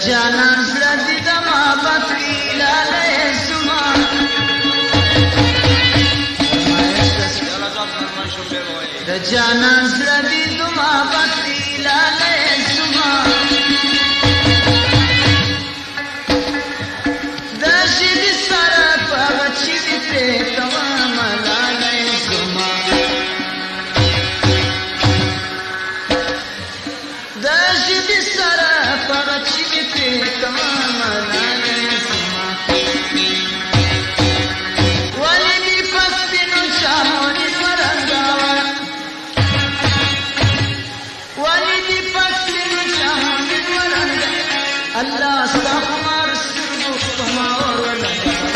جانان زړه دې د محبت ویلالی زما د جانان زړه دې د محبت ویلالی زما د ژبې سره په هغه چې دې پرې کوم ملالی زما د ژبې سره په هغه چې دې پرې کوم ملالی زما ولې دې په سپینو چاودې ورنګوه ولې دې په سپینو چاودې ورنګوه الله ستا خمار سترګو په ما اور ولګوه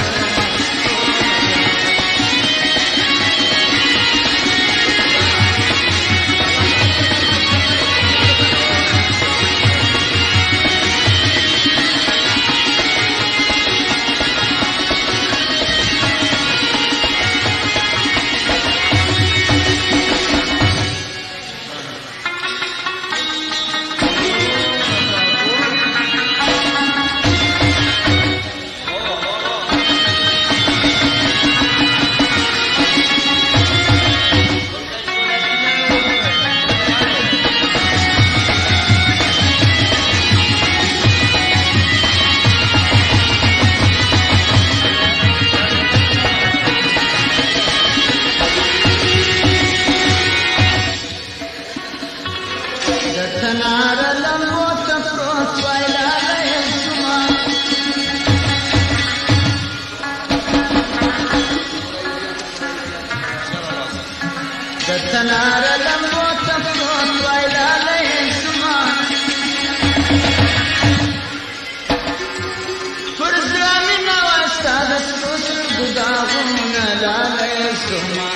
تنار لمبو تفروت ویلالی زما پر زړه مې نوه ستا د سرو سترګو داغونه لالی زما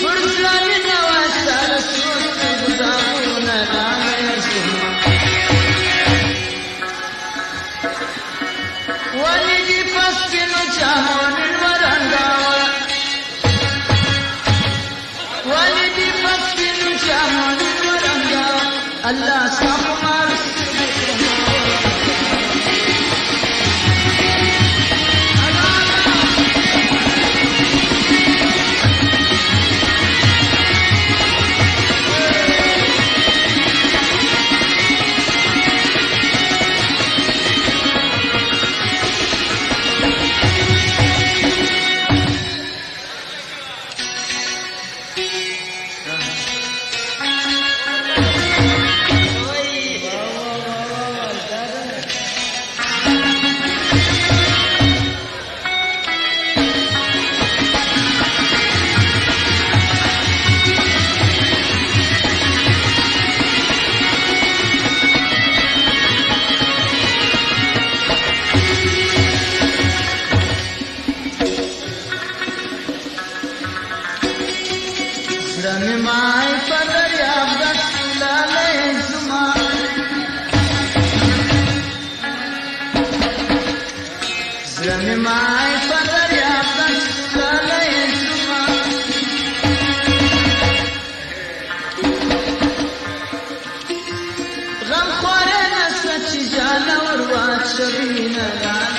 پر زړه مې نوه ستا د سرو سترګو داغونه لالی زما ولې دې په سپینو جامو نن ورنګوه ولې دې په سپینو جامو نن ورنګوه الله ستا خمار زړه مې مای په دریاب ډک لالی زما زړه مې مای په دریاب ډک لالی زما غم خواره نشته چې جاله ور واچوي نه